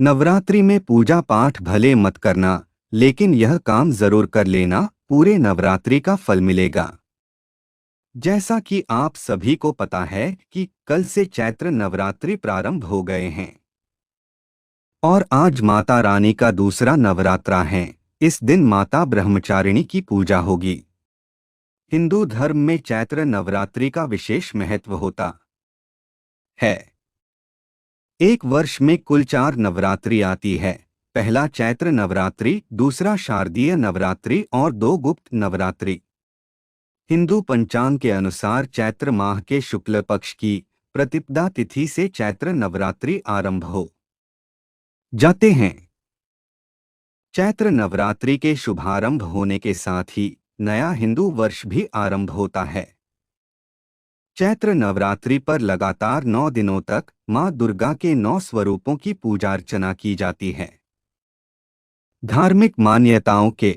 नवरात्रि में पूजा पाठ भले मत करना, लेकिन यह काम जरूर कर लेना, पूरे नवरात्रि का फल मिलेगा। जैसा कि आप सभी को पता है कि कल से चैत्र नवरात्रि प्रारंभ हो गए हैं और आज माता रानी का दूसरा नवरात्रा है। इस दिन माता ब्रह्मचारिणी की पूजा होगी। हिंदू धर्म में चैत्र नवरात्रि का विशेष महत्व होता है। एक वर्ष में कुल 4 नवरात्रि आती है। पहला चैत्र नवरात्रि, दूसरा शारदीय नवरात्रि और 2 गुप्त नवरात्रि। हिंदू पंचांग के अनुसार चैत्र माह के शुक्ल पक्ष की प्रतिपदा तिथि से चैत्र नवरात्रि आरंभ हो जाते हैं। चैत्र नवरात्रि के शुभारंभ होने के साथ ही नया हिंदू वर्ष भी आरंभ होता है। चैत्र नवरात्रि पर लगातार 9 दिनों तक मां दुर्गा के 9 स्वरूपों की पूजा अर्चना की जाती है। धार्मिक मान्यताओं के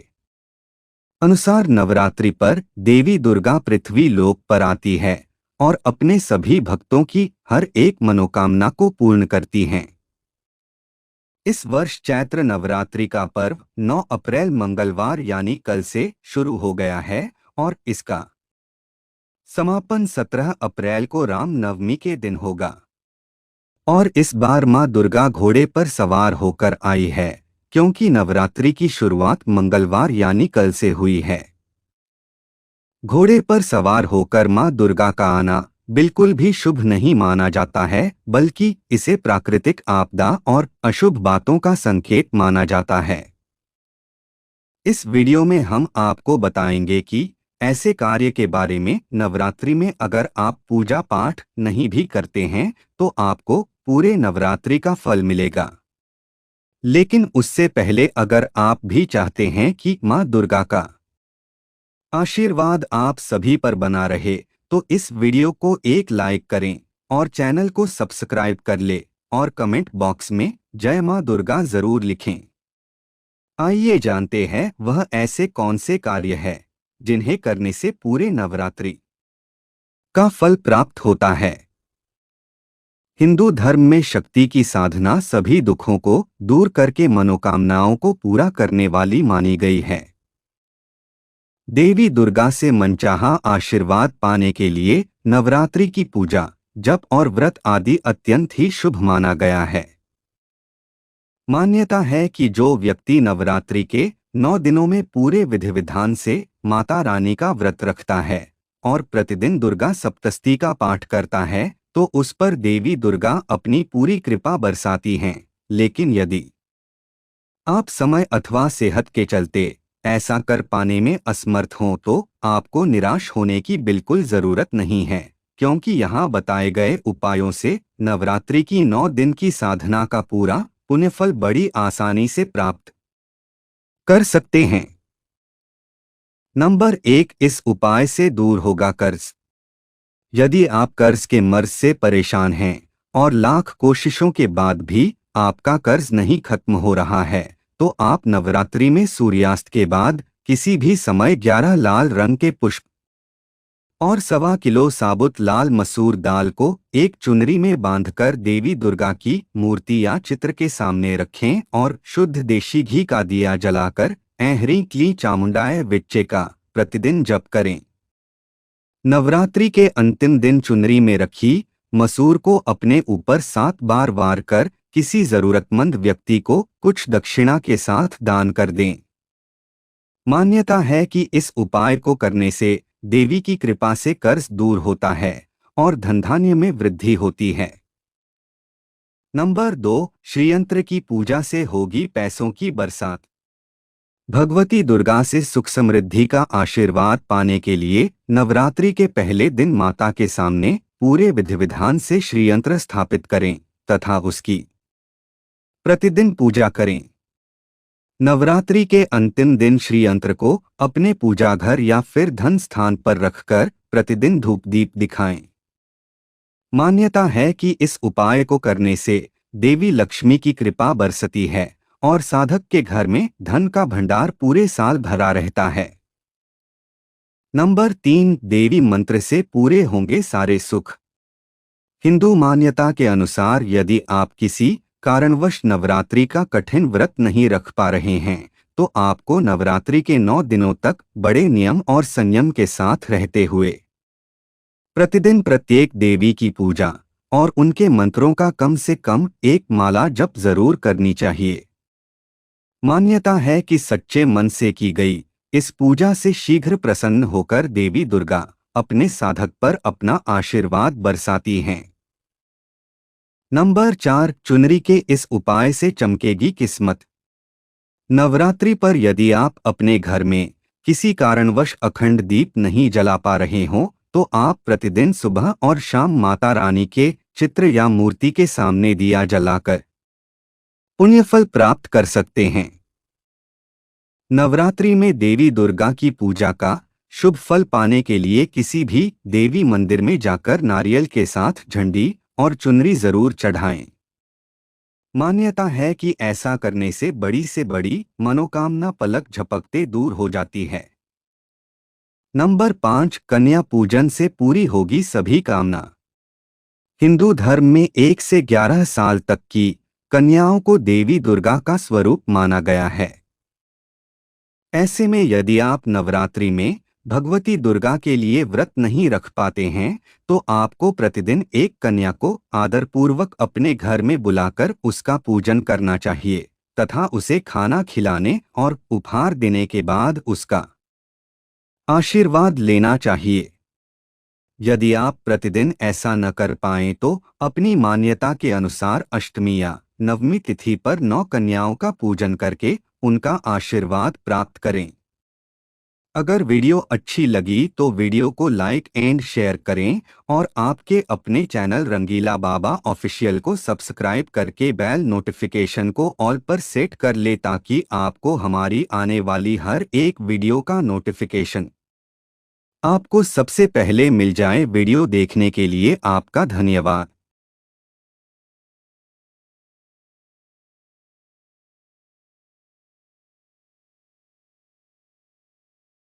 अनुसार नवरात्रि पर देवी दुर्गा पृथ्वी लोक पर आती है और अपने सभी भक्तों की हर एक मनोकामना को पूर्ण करती हैं। इस वर्ष चैत्र नवरात्रि का पर्व 9 अप्रैल मंगलवार यानी कल से शुरू हो गया है और इसका समापन 17 अप्रैल को राम नवमी के दिन होगा। और इस बार मां दुर्गा घोड़े पर सवार होकर आई है, क्योंकि नवरात्रि की शुरुआत मंगलवार यानी कल से हुई है। घोड़े पर सवार होकर मां दुर्गा का आना बिल्कुल भी शुभ नहीं माना जाता है, बल्कि इसे प्राकृतिक आपदा और अशुभ बातों का संकेत माना जाता है। इस वीडियो में हम आपको बताएंगे कि ऐसे कार्य के बारे में नवरात्रि में अगर आप पूजा पाठ नहीं भी करते हैं तो आपको पूरे नवरात्रि का फल मिलेगा। लेकिन उससे पहले अगर आप भी चाहते हैं कि मां दुर्गा का आशीर्वाद आप सभी पर बना रहे तो इस वीडियो को एक लाइक करें और चैनल को सब्सक्राइब कर ले और कमेंट बॉक्स में जय मां दुर्गा जरूर लिखें। आइए जानते हैं वह ऐसे कौन से कार्य है जिन्हें करने से पूरे नवरात्रि का फल प्राप्त होता है। हिंदू धर्म में शक्ति की साधना सभी दुखों को दूर करके मनोकामनाओं को पूरा करने वाली मानी गई है। देवी दुर्गा से मनचाहा आशीर्वाद पाने के लिए नवरात्रि की पूजा, जप और व्रत आदि अत्यंत ही शुभ माना गया है। मान्यता है कि जो व्यक्ति नवरात्रि के 9 दिनों में पूरे विधि विधान से माता रानी का व्रत रखता है और प्रतिदिन दुर्गा सप्तशती का पाठ करता है तो उस पर देवी दुर्गा अपनी पूरी कृपा बरसाती हैं। लेकिन यदि आप समय अथवा सेहत के चलते ऐसा कर पाने में असमर्थ हों तो आपको निराश होने की बिल्कुल जरूरत नहीं है, क्योंकि यहाँ बताए गए उपायों से नवरात्रि की 9 दिन की साधना का पूरा पुण्यफल बड़ी आसानी से प्राप्त कर सकते हैं। नंबर 1, इस उपाय से दूर होगा कर्ज। यदि आप कर्ज के मर्ज से परेशान हैं और लाख कोशिशों के बाद भी आपका कर्ज नहीं खत्म हो रहा है तो आप नवरात्रि में सूर्यास्त के बाद किसी भी समय 11 लाल रंग के पुष्प और 1.25 किलो साबुत लाल मसूर दाल को एक चुनरी में बांधकर देवी दुर्गा की मूर्ति या चित्र के सामने रखें और शुद्ध देशी घी का दिया जलाकर ऐं ह्रीं क्लीं चामुंडाय विच्चे का प्रतिदिन जप करें। नवरात्रि के अंतिम दिन चुनरी में रखी मसूर को अपने ऊपर 7 बार वार कर किसी जरूरतमंद व्यक्ति को कुछ दक्षिणा के साथ दान कर दें। मान्यता है कि इस उपाय को करने से देवी की कृपा से कर्ज दूर होता है और धनधान्य में वृद्धि होती है। नंबर 2, श्रीयंत्र की पूजा से होगी पैसों की बरसात। भगवती दुर्गा से सुख समृद्धि का आशीर्वाद पाने के लिए नवरात्रि के पहले दिन माता के सामने पूरे विधि विधान से श्रीयंत्र स्थापित करें तथा उसकी प्रतिदिन पूजा करें। नवरात्रि के अंतिम दिन श्रीयंत्र को अपने पूजा घर या फिर धन स्थान पर रखकर प्रतिदिन धूप दीप दिखाएं। मान्यता है कि इस उपाय को करने से देवी लक्ष्मी की कृपा बरसती है और साधक के घर में धन का भंडार पूरे साल भरा रहता है। नंबर 3, देवी मंत्र से पूरे होंगे सारे सुख। हिंदू मान्यता के अनुसार यदि आप किसी कारणवश नवरात्रि का कठिन व्रत नहीं रख पा रहे हैं, तो आपको नवरात्रि के 9 दिनों तक बड़े नियम और संयम के साथ रहते हुए प्रतिदिन प्रत्येक देवी की पूजा और उनके मंत्रों का कम से कम एक माला जप जरूर करनी चाहिए। मान्यता है कि सच्चे मन से की गई इस पूजा से शीघ्र प्रसन्न होकर देवी दुर्गा अपने साधक पर अपना आशीर्वाद बरसाती हैं। नंबर 4, चुनरी के इस उपाय से चमकेगी किस्मत। नवरात्रि पर यदि आप अपने घर में किसी कारणवश अखंड दीप नहीं जला पा रहे हों, तो आप प्रतिदिन सुबह और शाम माता रानी के चित्र या मूर्ति के सामने दिया जलाकर पुण्यफल प्राप्त कर सकते हैं। नवरात्रि में देवी दुर्गा की पूजा का शुभ फल पाने के लिए किसी भी देवी मंदिर में जाकर नारियल के साथ झंडी और चुनरी जरूर चढ़ाएं। मान्यता है कि ऐसा करने से बड़ी मनोकामना पलक झपकते दूर हो जाती है। नंबर 5, कन्या पूजन से पूरी होगी सभी कामना। हिंदू धर्म में 1 से 11 साल तक की कन्याओं को देवी दुर्गा का स्वरूप माना गया है। ऐसे में यदि आप नवरात्रि में भगवती दुर्गा के लिए व्रत नहीं रख पाते हैं, तो आपको प्रतिदिन एक कन्या को आदरपूर्वक अपने घर में बुलाकर उसका पूजन करना चाहिए तथा उसे खाना खिलाने और उपहार देने के बाद उसका आशीर्वाद लेना चाहिए। यदि आप प्रतिदिन ऐसा न कर पाएं तो अपनी मान्यता के अनुसार अष्टमी या नवमी तिथि पर 9 कन्याओं का पूजन करके उनका आशीर्वाद प्राप्त करें। अगर वीडियो अच्छी लगी तो वीडियो को लाइक एंड शेयर करें और आपके अपने चैनल रंगीला बाबा ऑफिशियल को सब्सक्राइब करके बेल नोटिफिकेशन को ऑल पर सेट कर ले ताकि आपको हमारी आने वाली हर एक वीडियो का नोटिफिकेशन आपको सबसे पहले मिल जाए। वीडियो देखने के लिए आपका धन्यवाद।